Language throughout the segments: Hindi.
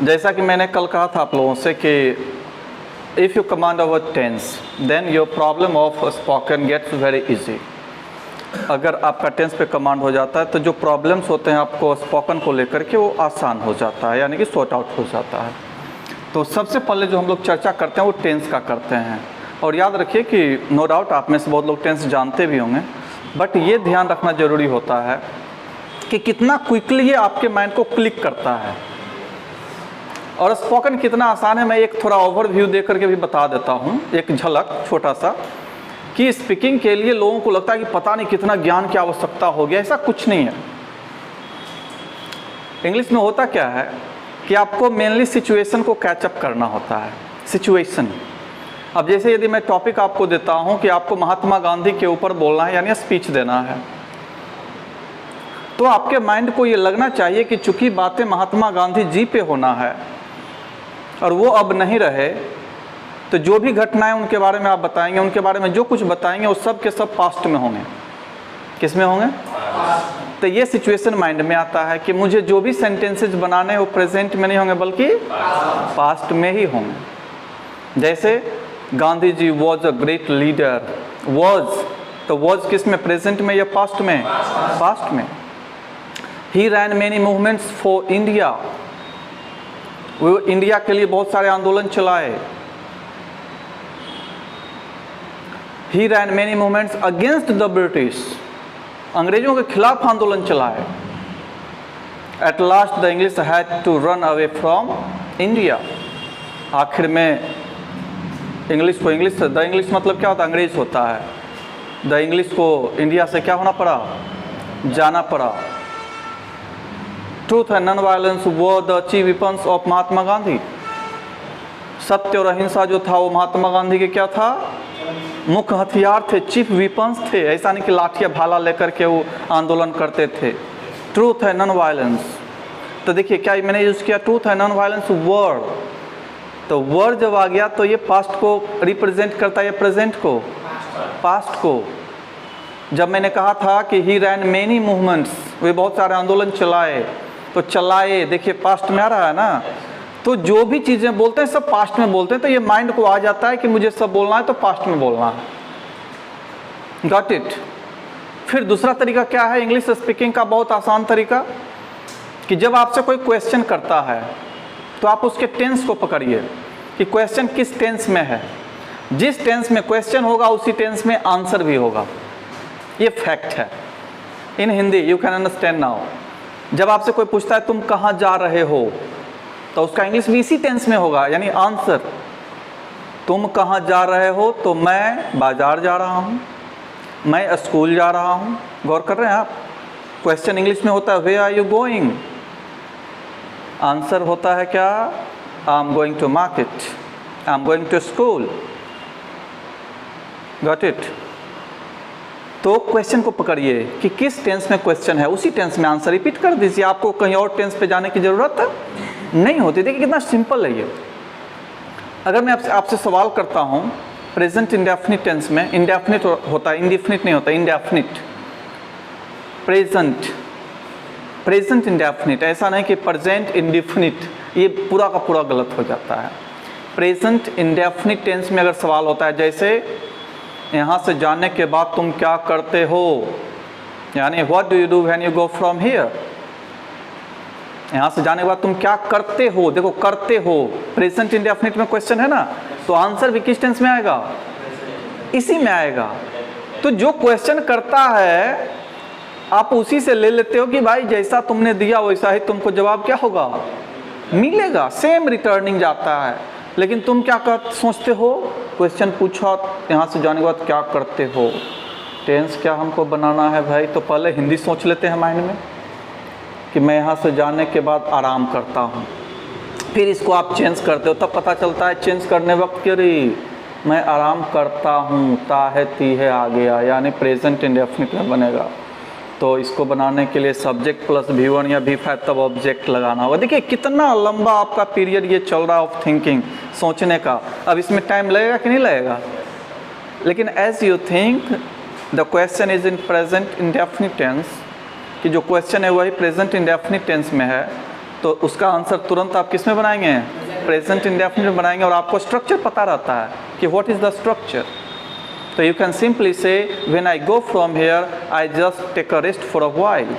जैसा कि मैंने कल कहा था आप लोगों से कि if you command our tense then your problem of spoken gets very easy. अगर आपका टेंस पे कमांड हो जाता है तो जो प्रॉब्लम्स होते हैं आपको स्पोकन को लेकर के वो आसान हो जाता है, यानी कि सॉर्ट आउट हो जाता है। तो सबसे पहले जो हम लोग चर्चा करते हैं वो टेंस का करते हैं। और याद रखिए कि नो डाउट आप में से बहुत लोग टेंस जानते भी होंगे, बट ये ध्यान रखना ज़रूरी होता है कि कितना क्विकली ये आपके माइंड को क्लिक करता है और स्पोकन कितना आसान है। मैं एक थोड़ा ओवरव्यू दे करके भी बता देता हूँ, एक झलक छोटा सा, कि स्पीकिंग के लिए लोगों को लगता है कि पता नहीं कितना ज्ञान की आवश्यकता हो गया। ऐसा कुछ नहीं है। इंग्लिश में होता क्या है कि आपको मेनली सिचुएशन को कैचअप करना होता है, सिचुएशन। अब जैसे यदि मैं टॉपिक आपको देता हूं कि आपको महात्मा गांधी के ऊपर बोलना है यानी स्पीच देना है, तो आपके माइंड को ये लगना चाहिए कि चूंकि बातें महात्मा गांधी जी पे होना है और वो अब नहीं रहे, तो जो भी घटनाएं उनके बारे में आप बताएंगे, उनके बारे में जो कुछ बताएंगे वो सब के सब पास्ट में होंगे। किस में होंगे? तो ये सिचुएशन माइंड में आता है कि मुझे जो भी सेंटेंसेस बनाने वो प्रेजेंट में नहीं होंगे बल्कि पास्ट में ही होंगे। जैसे Gandhi ji was a great leader, was, तो वॉज किस में, प्रेजेंट में या पास्ट में? पास्ट में। He ran many movements for India, वो इंडिया के लिए बहुत सारे आंदोलन चलाए। He ran many movements against the British, अंग्रेजों के खिलाफ आंदोलन चलाए। At last the English had to run away from India, आखिर में इंग्लिश को, द इंग्लिश मतलब क्या होता है? अंग्रेज होता है। द इंग्लिश को इंडिया से क्या होना पड़ा? जाना पड़ा। Truth and non violence were the chief weapons of Mahatma Gandhi, सत्य और अहिंसा जो था वो महात्मा गांधी के क्या था? मुख्य हथियार थे, चीफ वेपन्स थे। ऐसा नहीं कि लाठियाँ भाला लेकर के वो आंदोलन करते थे। ट्रूथ है नॉन वायलेंस, तो देखिए क्या मैंने यूज़ किया, ट्रूथ है नॉन वायलेंस वर्ड। तो वर्ड जब आ गया तो ये पास्ट को रिप्रेजेंट करता है या प्रेजेंट को? पास्ट को। जब मैंने कहा था कि ही रैन मेनी मूवमेंट्स, वे बहुत सारे आंदोलन चलाए, तो चलाए देखिए पास्ट में आ रहा है ना। तो जो भी चीज़ें बोलते हैं सब पास्ट में बोलते हैं, तो ये माइंड को आ जाता है कि मुझे सब बोलना है तो पास्ट में बोलना है। Got it? फिर दूसरा तरीका क्या है इंग्लिश स्पीकिंग का? बहुत आसान तरीका, कि जब आपसे कोई क्वेश्चन करता है तो आप उसके टेंस को पकड़िए कि क्वेश्चन किस टेंस में है। जिस टेंस में क्वेश्चन होगा उसी टेंस में आंसर भी होगा। ये फैक्ट है। In Hindi you can understand now. जब आपसे कोई पूछता है तुम कहाँ जा रहे हो, तो उसका इंग्लिश भी इसी टेंस में होगा, यानी आंसर। तुम कहाँ जा रहे हो? तो मैं बाजार जा रहा हूँ, मैं स्कूल जा रहा हूँ। गौर कर रहे हैं आप? क्वेश्चन इंग्लिश में होता है where are you going, answer होता है क्या? I am going to market, I am going to school. Got it? तो क्वेश्चन को पकड़िए कि किस टेंस में क्वेश्चन है, उसी टेंस में आंसर रिपीट कर दीजिए। आपको कहीं और टेंस पे जाने की ज़रूरत नहीं होती। देखिए कितना सिंपल है ये। अगर मैं आपसे सवाल करता हूँ प्रेजेंट इंडेफिनिट टेंस में, इंडेफिनिट होता है, इंडेफिनिट नहीं होता, इंडेफिनिट। प्रेजेंट इंडेफिनिट, ऐसा नहीं कि प्रेजेंट इंडेफिनिट, ये पूरा का पूरा गलत हो जाता है। प्रेजेंट इंडेफिनिट टेंस में अगर सवाल होता है जैसे यहाँ से जाने के बाद तुम क्या करते हो, यानी what do you do when you go from here. यहाँ से जाने के बाद तुम क्या करते हो, देखो करते हो, प्रेजेंट इंडेफिनिट में क्वेश्चन है ना, तो आंसर भी किस टेंस में आएगा? इसी में आएगा। तो जो क्वेश्चन करता है आप उसी से ले लेते हो कि भाई जैसा तुमने दिया वैसा ही तुमको जवाब क्या होगा? मिलेगा। सेम रिटर्निंग जाता है। लेकिन तुम क्या सोचते हो? क्वेश्चन पूछा, यहाँ से जाने के बाद क्या करते हो, टेंस क्या हमको बनाना है भाई? तो पहले हिंदी सोच लेते हैं माइंड में कि मैं यहाँ से जाने के बाद आराम करता हूँ। फिर इसको आप चेंज करते हो, तब पता चलता है चेंज करने वक्त कि अरे मैं आराम करता हूँ, ता है ती है आ गया, यानी प्रेजेंट इंडेफिनिट में बनेगा। तो इसको बनाने के लिए सब्जेक्ट प्लस V1 या V5 तब ऑब्जेक्ट लगाना होगा। देखिए कितना लंबा आपका पीरियड ये चल रहा है ऑफ थिंकिंग, सोचने का। अब इसमें टाइम लगेगा कि नहीं लगेगा? लेकिन as you think the question is in present indefinite tense, कि जो क्वेश्चन है वही प्रेजेंट इंडेफिनिट टेंस में है, तो उसका आंसर तुरंत आप किस में बनाएंगे, प्रेजेंट इंडेफिनिट में बनाएंगे, और आपको स्ट्रक्चर पता रहता है कि व्हाट इज द स्ट्रक्चर। तो you can simply say when I go from here I just take a rest for a while.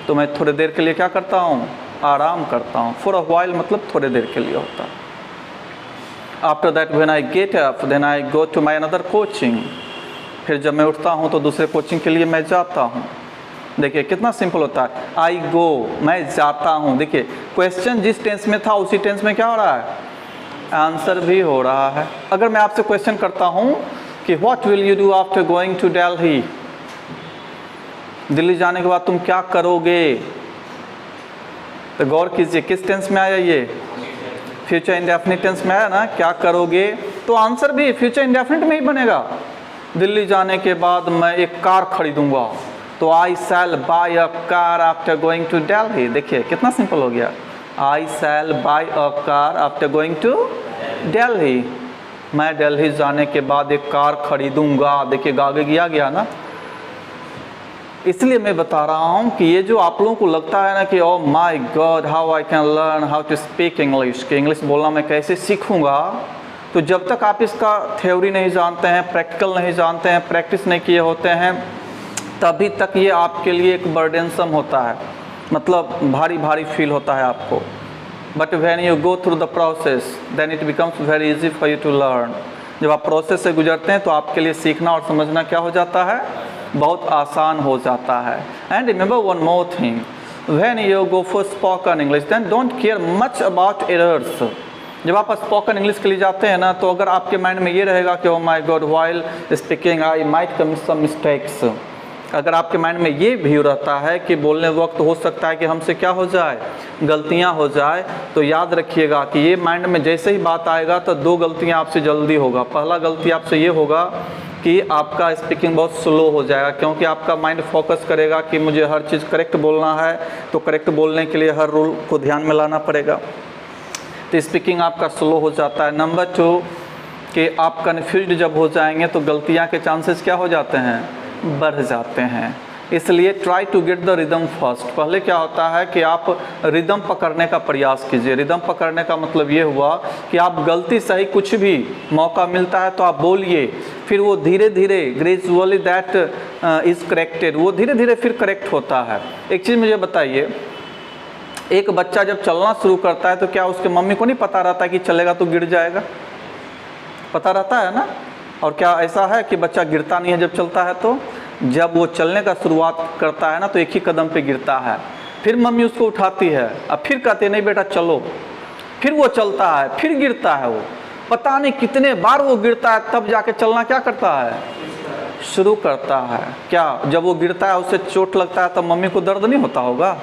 तो मैं थोड़ी देर के लिए क्या करता हूँ, आराम करता हूँ। फॉर अ व्हाइल मतलब थोड़ी देर के लिए होता है। After that when I get up then I go to my another coaching. फिर जब मैं उठता हूँ तो दूसरे कोचिंग के लिए मैं जाता हूँ। देखिए कितना सिंपल होता है, आई गो, मैं जाता हूँ। देखिए क्वेश्चन जिस टेंस में था उसी टेंस में क्या हो रहा है, आंसर भी हो रहा है। अगर मैं आपसे क्वेश्चन करता हूँ कि what will you do after going to Delhi, Delhi जाने के बाद तुम क्या करोगे, तो गौर कीजिए किस टेंस में आया, ये फ्यूचर इंडेफिनिट टेंस में आया ना, क्या करोगे, तो आंसर भी फ्यूचर इंडेफिनिट में ही बनेगा। दिल्ली जाने के बाद मैं एक कार खरीदूंगा, तो I shall buy a car after going to Delhi. देखिए कितना सिंपल हो गया, I shall buy a car after going to Delhi. मैं दिल्ली जाने के बाद एक कार खरीदूंगा। देखिए आगे किया गया ना। इसलिए मैं बता रहा हूँ कि ये जो आप लोगों को लगता है ना कि oh my God how I can learn how to speak English, कि इंग्लिश बोलना मैं कैसे सीखूंगा, तो जब तक आप इसका थ्योरी नहीं जानते हैं, प्रैक्टिकल नहीं जानते हैं, प्रैक्टिस नहीं किए होते हैं, तभी तक ये आपके लिए एक बर्डनसम होता है, मतलब भारी भारी फील होता है आपको। But when you go through the process then it becomes very easy for you to learn. जब आप प्रोसेस से गुजरते हैं तो आपके लिए सीखना और समझना क्या हो जाता है, बहुत आसान हो जाता है। And remember one more thing, when you go for spoken English then don't care much about errors. जब आप स्पोकन इंग्लिश के लिए जाते हैं ना, तो अगर आपके माइंड में ये रहेगा कि oh my God while speaking I might commit some mistakes, अगर आपके माइंड में ये व्यू रहता है कि बोलने वक्त हो सकता है कि हमसे क्या हो जाए, गलतियां हो जाए, तो याद रखिएगा कि ये माइंड में जैसे ही बात आएगा तो दो गलतियां आपसे जल्दी होगा। पहला गलती आपसे ये होगा कि आपका स्पीकिंग बहुत स्लो हो जाएगा, क्योंकि आपका माइंड फोकस करेगा कि मुझे हर चीज़ करेक्ट बोलना है, तो करेक्ट बोलने के लिए हर रूल को ध्यान में लाना पड़ेगा, तो स्पीकिंग आपका स्लो हो जाता है। नंबर 2 कि आप कन्फ्यूज्ड जब हो जाएंगे तो गलतियां के चांसेस क्या हो जाते हैं, बढ़ जाते हैं। इसलिए try to get the rhythm first. पहले क्या होता है कि आप रिदम पकड़ने का प्रयास कीजिए। रिदम पकड़ने का मतलब ये हुआ कि आप गलती सही कुछ भी मौका मिलता है तो आप बोलिए, फिर वो धीरे धीरे ग्रेजुअली दैट इज़ करेक्टेड, वो धीरे धीरे फिर करेक्ट होता है। एक चीज़ मुझे बताइए, एक बच्चा जब चलना शुरू करता है तो क्या उसके मम्मी को नहीं पता रहता कि चलेगा तो गिर जाएगा, पता रहता है ना। और क्या ऐसा है कि बच्चा गिरता नहीं है जब चलता है, तो जब वो चलने का शुरुआत करता है ना तो एक ही कदम पे गिरता है, फिर मम्मी उसको उठाती है, अब फिर कहते हैं नहीं बेटा चलो, फिर वो चलता है, फिर गिरता है, वो पता नहीं कितने बार वो गिरता है, तब जाके चलना क्या करता है, शुरू करता है। क्या जब वो गिरता है उससे चोट लगता है तब मम्मी को दर्द नहीं होता होगा,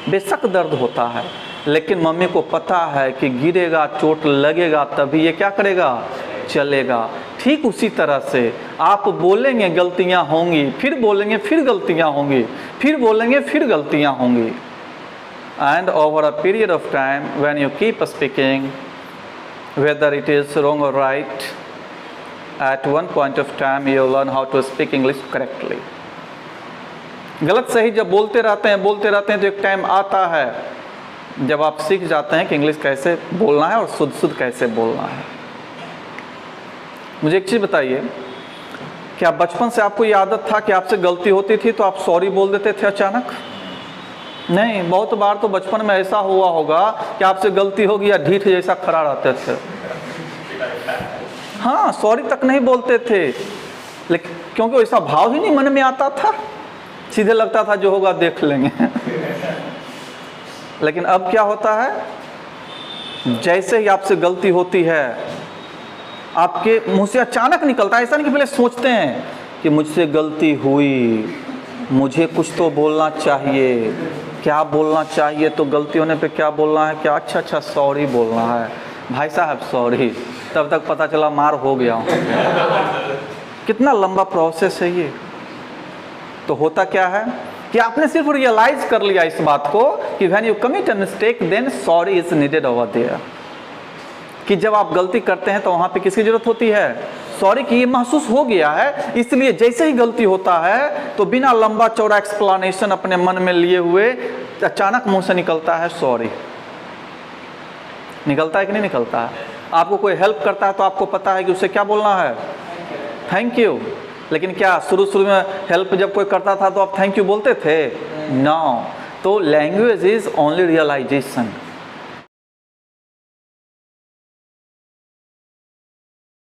बेशक दर्द होता है, लेकिन मम्मी को पता है कि गिरेगा, चोट लगेगा, तभी ये क्या करेगा, चलेगा। ठीक उसी तरह से आप बोलेंगे गलतियां होंगी, फिर बोलेंगे फिर गलतियां होंगी, फिर बोलेंगे फिर गलतियां होंगी। And over a period of time when you keep speaking whether it is wrong or right, at one point of time you learn how to speak English correctly. गलत सही जब बोलते रहते हैं तो एक टाइम आता है जब आप सीख जाते हैं कि इंग्लिश कैसे बोलना है और शुद्ध शुद्ध कैसे बोलना है। मुझे एक चीज़ बताइए, क्या बचपन से आपको ये आदत था कि आपसे गलती होती थी तो आप सॉरी बोल देते थे अचानक? नहीं, बहुत बार तो बचपन में ऐसा हुआ होगा कि आपसे गलती होगी या ढीठ जैसा खड़ा रहते थे, हाँ सॉरी तक नहीं बोलते थे, लेकिन क्योंकि वैसा भाव ही नहीं मन में आता था, सीधे लगता था जो होगा देख लेंगे। लेकिन अब क्या होता है, जैसे ही आपसे गलती होती है आपके मुंह से अचानक निकलता है, ऐसा नहीं कि पहले सोचते हैं कि मुझसे गलती हुई, मुझे कुछ तो बोलना चाहिए, क्या बोलना चाहिए, तो गलती होने पे क्या बोलना है, क्या अच्छा सॉरी बोलना है, भाई साहब सॉरी, तब तक पता चला मार हो गया हूँ। कितना लंबा प्रोसेस है ये। तो होता क्या है कि आपने सिर्फ रियलाइज कर लिया इस बात को कि when you commit a mistake then sorry is needed over there, कि जब आप गलती करते हैं तो वहाँ पे किसकी जरूरत होती है, सॉरी की। ये महसूस हो गया है, इसलिए जैसे ही गलती होता है तो बिना लंबा चौड़ा एक्सप्लेनेशन अपने मन में लिए हुए अचानक मुंह से निकलता है सॉरी। निकलता है कि नहीं निकलता है? आपको कोई हेल्प करता है तो आपको पता है कि उसे क्या बोलना है, थैंक यू। लेकिन क्या शुरू में हेल्प जब कोई करता था तो आप थैंक यू बोलते थे? नो। तो लैंग्वेज इज ओनली रियलाइजेशन।